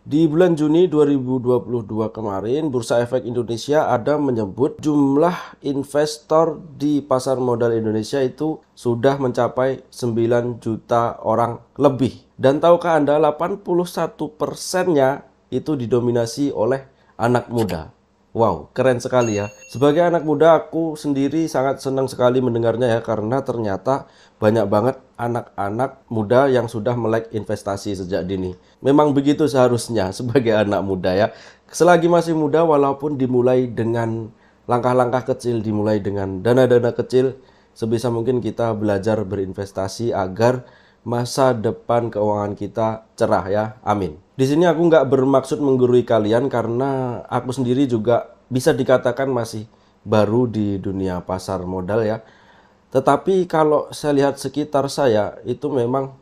Di bulan Juni 2022 kemarin, Bursa Efek Indonesia ada menyebut jumlah investor di pasar modal Indonesia itu sudah mencapai 9 juta orang lebih. Dan tahukah Anda 81%-nya itu didominasi oleh anak muda. Wow, keren sekali ya. Sebagai anak muda, aku sendiri sangat senang sekali mendengarnya ya, karena ternyata banyak banget anak-anak muda yang sudah melek investasi sejak dini. Memang begitu seharusnya sebagai anak muda ya. Selagi masih muda, walaupun dimulai dengan langkah-langkah kecil, dimulai dengan dana-dana kecil, sebisa mungkin kita belajar berinvestasi agar masa depan keuangan kita cerah ya. Amin. Di sini aku nggak bermaksud menggurui kalian karena aku sendiri juga bisa dikatakan masih baru di dunia pasar modal ya. Tetapi kalau saya lihat sekitar saya, itu memang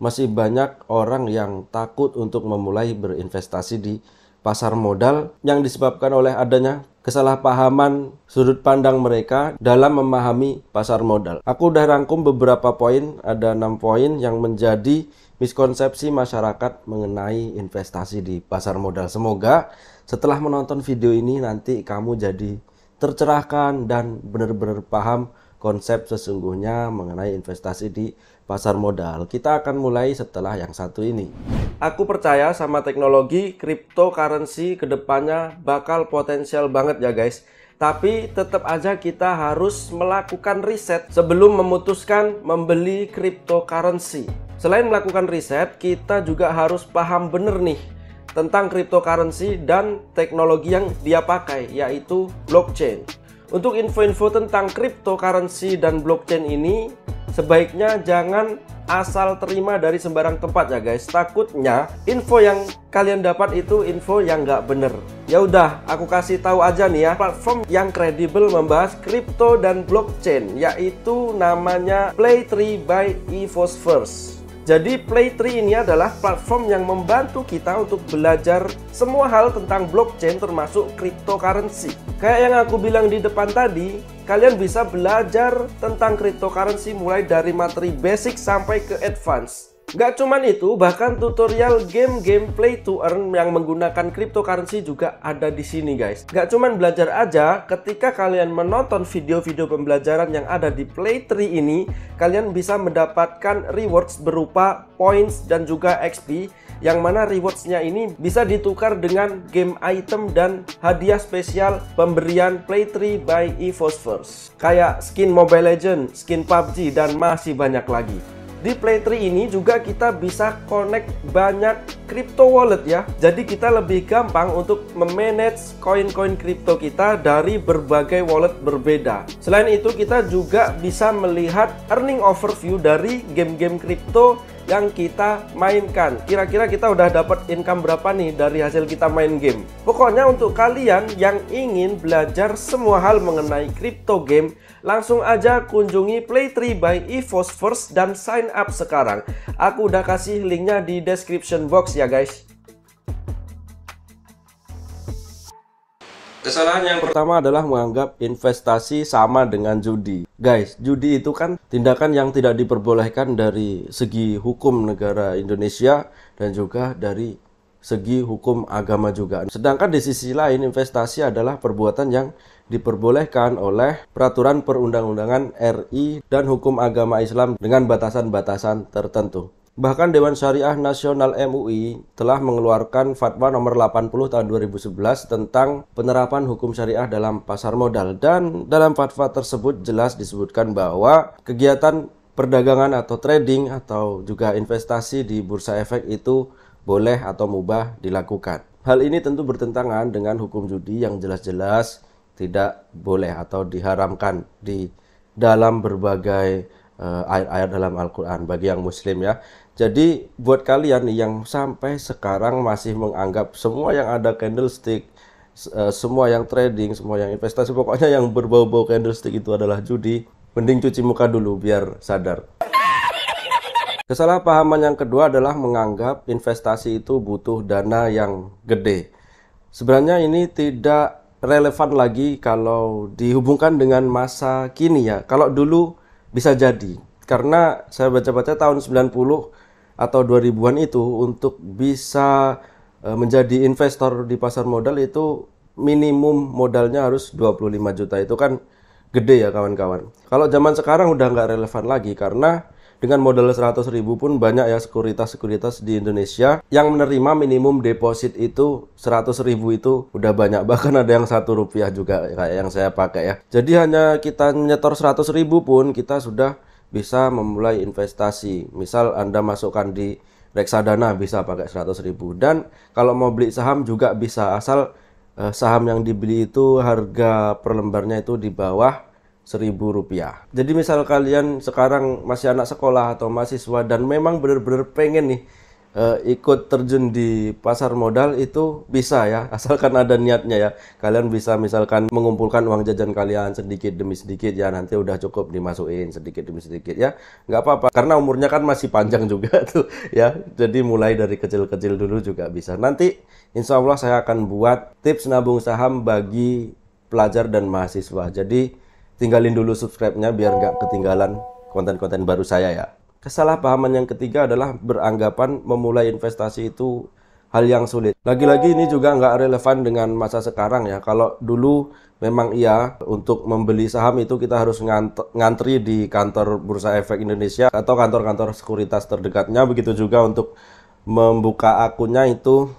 masih banyak orang yang takut untuk memulai berinvestasi di pasar modal yang disebabkan oleh adanya kesalahpahaman sudut pandang mereka dalam memahami pasar modal. Aku udah rangkum beberapa poin, ada 6 poin yang menjadi miskonsepsi masyarakat mengenai investasi di pasar modal. Semoga setelah menonton video ini nanti kamu jadi tercerahkan dan benar-benar paham konsep sesungguhnya mengenai investasi di pasar modal. Kita akan mulai setelah yang satu ini. Aku percaya sama teknologi cryptocurrency kedepannya bakal potensial banget ya guys. Tapi tetap aja kita harus melakukan riset sebelum memutuskan membeli cryptocurrency. Selain melakukan riset, kita juga harus paham bener nih tentang cryptocurrency dan teknologi yang dia pakai, yaitu blockchain. Untuk info-info tentang cryptocurrency dan blockchain ini, sebaiknya jangan asal terima dari sembarang tempat ya guys. Takutnya info yang kalian dapat itu info yang nggak bener. Ya udah, aku kasih tahu aja nih ya, platform yang kredibel membahas kripto dan blockchain, yaitu namanya Play3 by EVOS. Jadi Play3 ini adalah platform yang membantu kita untuk belajar semua hal tentang blockchain termasuk cryptocurrency. Kayak yang aku bilang di depan tadi, kalian bisa belajar tentang cryptocurrency mulai dari materi basic sampai ke advance. Gak cuman itu, bahkan tutorial game-game play to earn yang menggunakan cryptocurrency juga ada di sini guys. Gak cuman belajar aja, ketika kalian menonton video-video pembelajaran yang ada di Play3 ini, kalian bisa mendapatkan rewards berupa points dan juga XP, yang mana rewardsnya ini bisa ditukar dengan game item dan hadiah spesial pemberian Play3 by EVOS. Kayak skin Mobile Legends, skin PUBG, dan masih banyak lagi. Di Play3 ini juga kita bisa connect banyak crypto wallet ya. Jadi kita lebih gampang untuk memanage koin-koin kripto kita dari berbagai wallet berbeda. Selain itu kita juga bisa melihat earning overview dari game-game kripto yang kita mainkan. Kira-kira kita udah dapat income berapa nih dari hasil kita main game. Pokoknya untuk kalian yang ingin belajar semua hal mengenai crypto game, langsung aja kunjungi Play3 by EVOS dan sign up sekarang. Aku udah kasih linknya di description box ya guys. Kesalahan yang pertama adalah menganggap investasi sama dengan judi. Guys, judi itu kan tindakan yang tidak diperbolehkan dari segi hukum negara Indonesia dan juga dari segi hukum agama juga. Sedangkan di sisi lain, investasi adalah perbuatan yang diperbolehkan oleh peraturan perundang-undangan RI dan hukum agama Islam dengan batasan-batasan tertentu. Bahkan Dewan Syariah Nasional MUI telah mengeluarkan Fatwa nomor 80 tahun 2011 tentang penerapan hukum syariah dalam pasar modal. Dan dalam fatwa tersebut jelas disebutkan bahwa kegiatan perdagangan atau trading atau juga investasi di bursa efek itu boleh atau mubah dilakukan. Hal ini tentu bertentangan dengan hukum judi yang jelas-jelas tidak boleh atau diharamkan di dalam berbagai ayat-ayat dalam Al-Quran bagi yang muslim ya. Jadi buat kalian yang sampai sekarang masih menganggap semua yang ada candlestick, semua yang trading, semua yang investasi, pokoknya yang berbau-bau candlestick itu adalah judi, mending cuci muka dulu biar sadar. Kesalahpahaman yang kedua adalah menganggap investasi itu butuh dana yang gede. Sebenarnya ini tidak relevan lagi kalau dihubungkan dengan masa kini ya. Kalau dulu bisa jadi, karena saya baca-baca tahun 90 atau 2000-an itu untuk bisa menjadi investor di pasar modal itu minimum modalnya harus 25 juta. Itu kan gede ya kawan-kawan. Kalau zaman sekarang udah nggak relevan lagi karena dengan modal 100.000 pun banyak ya sekuritas-sekuritas di Indonesia yang menerima minimum deposit itu 100.000 itu udah banyak. Bahkan ada yang Rp1 juga kayak yang saya pakai ya. Jadi hanya kita nyetor 100.000 pun kita sudah bisa memulai investasi. Misal Anda masukkan di reksadana bisa pakai 100.000. Dan kalau mau beli saham juga bisa asal saham yang dibeli itu harga per lembarnya itu di bawah Rp1.000. Jadi misal kalian sekarang masih anak sekolah atau mahasiswa dan memang benar-benar pengen nih ikut terjun di pasar modal itu bisa ya, asalkan ada niatnya ya. Kalian bisa misalkan mengumpulkan uang jajan kalian sedikit demi sedikit ya, nanti udah cukup dimasukin sedikit demi sedikit ya, nggak apa-apa karena umurnya kan masih panjang juga tuh ya. Jadi mulai dari kecil-kecil dulu juga bisa. Nanti insya Allah saya akan buat tips nabung saham bagi pelajar dan mahasiswa. Jadi tinggalin dulu subscribe-nya biar nggak ketinggalan konten-konten baru saya ya. Kesalahpahaman yang ketiga adalah beranggapan memulai investasi itu hal yang sulit. Lagi-lagi ini juga nggak relevan dengan masa sekarang ya. Kalau dulu memang iya, untuk membeli saham itu kita harus ngantri di kantor Bursa Efek Indonesia atau kantor-kantor sekuritas terdekatnya. Begitu juga untuk membuka akunnya itu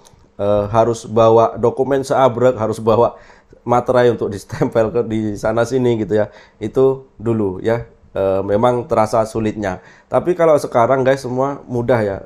harus bawa dokumen seabrek, harus bawa materai untuk distempel di sana sini gitu ya. Itu dulu ya. Memang terasa sulitnya. Tapi kalau sekarang guys semua mudah ya,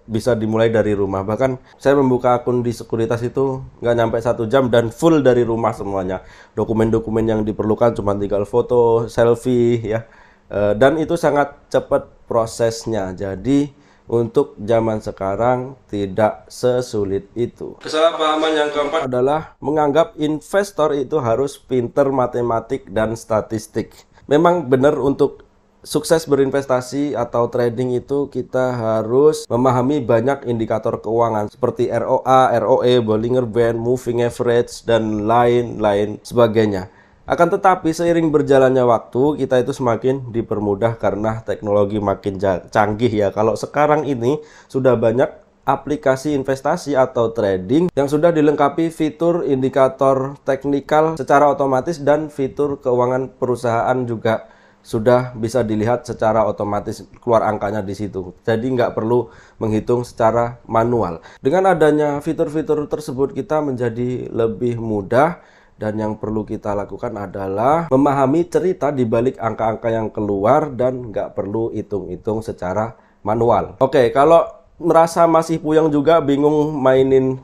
bisa dimulai dari rumah. Bahkan saya membuka akun di sekuritas itu nggak nyampe 1 jam dan full dari rumah semuanya. Dokumen-dokumen yang diperlukan cuma tinggal foto, selfie ya. Dan itu sangat cepat prosesnya. Jadi untuk zaman sekarang tidak sesulit itu. Kesalahpahaman yang keempat adalah menganggap investor itu harus pinter matematik dan statistik. Memang benar untuk sukses berinvestasi atau trading itu kita harus memahami banyak indikator keuangan seperti ROA, ROE, Bollinger Band, Moving Average, dan lain-lain sebagainya. Akan tetapi seiring berjalannya waktu kita itu semakin dipermudah karena teknologi makin canggih ya. Kalau sekarang ini sudah banyak aplikasi investasi atau trading yang sudah dilengkapi fitur indikator teknikal secara otomatis dan fitur keuangan perusahaan juga sudah bisa dilihat secara otomatis, keluar angkanya di situ. Jadi nggak perlu menghitung secara manual. Dengan adanya fitur-fitur tersebut kita menjadi lebih mudah. Dan yang perlu kita lakukan adalah memahami cerita di balik angka-angka yang keluar dan nggak perlu hitung-hitung secara manual. Oke, kalau merasa masih puyeng juga, bingung mainin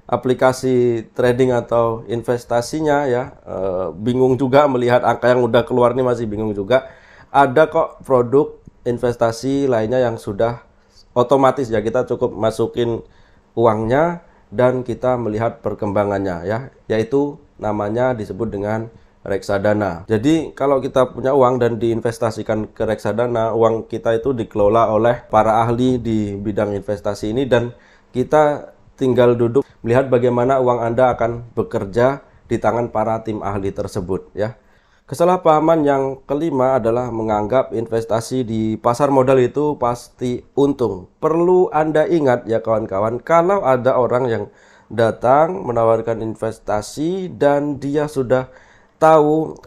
aplikasi trading atau investasinya ya, bingung juga melihat angka yang udah keluar nih, masih bingung juga. Ada kok produk investasi lainnya yang sudah otomatis ya, kita cukup masukin uangnya dan kita melihat perkembangannya ya, yaitu namanya disebut dengan reksadana. Jadi kalau kita punya uang dan diinvestasikan ke reksadana, uang kita itu dikelola oleh para ahli di bidang investasi ini dan kita tinggal duduk melihat bagaimana uang Anda akan bekerja di tangan para tim ahli tersebut ya. Kesalahpahaman yang kelima adalah menganggap investasi di pasar modal itu pasti untung. Perlu Anda ingat ya kawan-kawan, kalau ada orang yang datang menawarkan investasi dan dia sudah tahu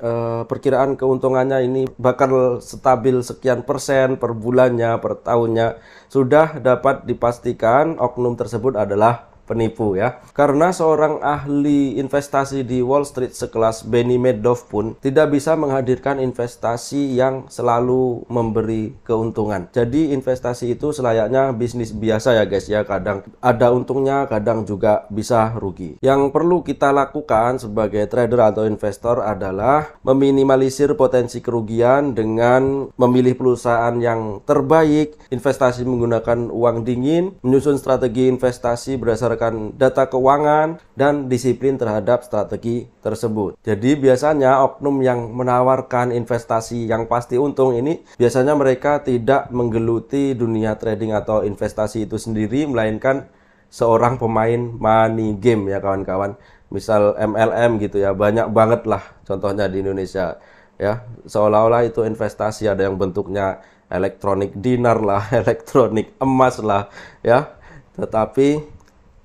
perkiraan keuntungannya ini bakal stabil sekian persen per bulannya, per tahunnya, sudah dapat dipastikan oknum tersebut adalah penipu ya. Karena seorang ahli investasi di Wall Street sekelas Benny Madoff pun tidak bisa menghadirkan investasi yang selalu memberi keuntungan. Jadi investasi itu selayaknya bisnis biasa ya guys ya, kadang ada untungnya, kadang juga bisa rugi. Yang perlu kita lakukan sebagai trader atau investor adalah meminimalisir potensi kerugian dengan memilih perusahaan yang terbaik, investasi menggunakan uang dingin, menyusun strategi investasi berdasarkan data keuangan dan disiplin terhadap strategi tersebut. Jadi biasanya oknum yang menawarkan investasi yang pasti untung ini biasanya mereka tidak menggeluti dunia trading atau investasi itu sendiri, melainkan seorang pemain money game ya kawan-kawan. Misal MLM gitu ya, banyak banget lah contohnya di Indonesia ya. Seolah-olah itu investasi, ada yang bentuknya elektronik dinar lah, elektronik emas lah ya. Tetapi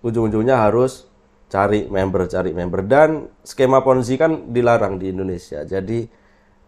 ujung-ujungnya harus cari member. Dan skema Ponzi kan dilarang di Indonesia. Jadi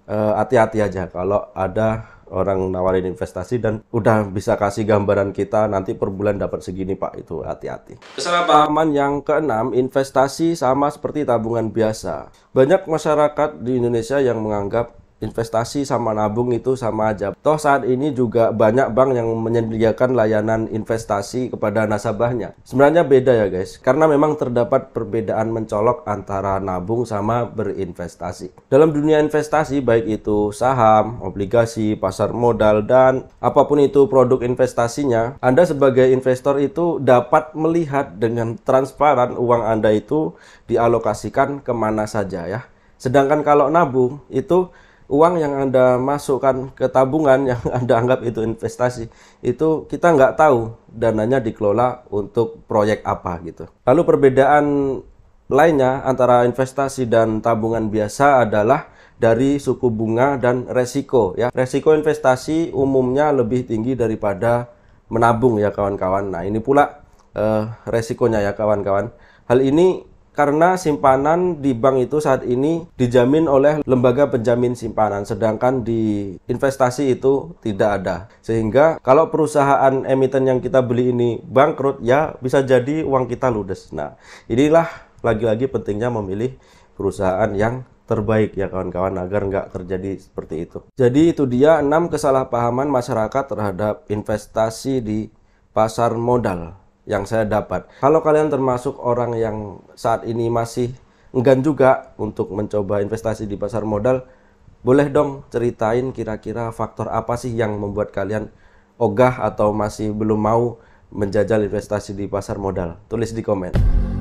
hati-hati aja kalau ada orang nawarin investasi dan udah bisa kasih gambaran kita nanti per bulan dapat segini Pak, itu hati-hati. Kesalahpahaman yang keenam, investasi sama seperti tabungan biasa. Banyak masyarakat di Indonesia yang menganggap investasi sama nabung itu sama aja. Toh saat ini juga banyak bank yang menyediakan layanan investasi kepada nasabahnya. Sebenarnya beda ya guys, karena memang terdapat perbedaan mencolok antara nabung sama berinvestasi. Dalam dunia investasi, baik itu saham, obligasi, pasar modal, dan apapun itu produk investasinya, Anda sebagai investor itu dapat melihat dengan transparan uang Anda itu dialokasikan kemana saja ya. Sedangkan kalau nabung itu uang yang Anda masukkan ke tabungan yang Anda anggap itu investasi, itu kita nggak tahu dananya dikelola untuk proyek apa gitu. Lalu perbedaan lainnya antara investasi dan tabungan biasa adalah dari suku bunga dan resiko ya. Resiko investasi umumnya lebih tinggi daripada menabung ya kawan-kawan. Nah ini pula resikonya ya kawan-kawan. Hal ini karena simpanan di bank itu saat ini dijamin oleh lembaga penjamin simpanan, sedangkan di investasi itu tidak ada. Sehingga kalau perusahaan emiten yang kita beli ini bangkrut, ya bisa jadi uang kita ludes. Nah, inilah lagi-lagi pentingnya memilih perusahaan yang terbaik ya kawan-kawan agar nggak terjadi seperti itu. Jadi itu dia 6 kesalahpahaman masyarakat terhadap investasi di pasar modal yang saya dapat. Kalau kalian termasuk orang yang saat ini masih enggan juga untuk mencoba investasi di pasar modal, boleh dong ceritain kira-kira faktor apa sih yang membuat kalian ogah atau masih belum mau menjajal investasi di pasar modal. Tulis di komen.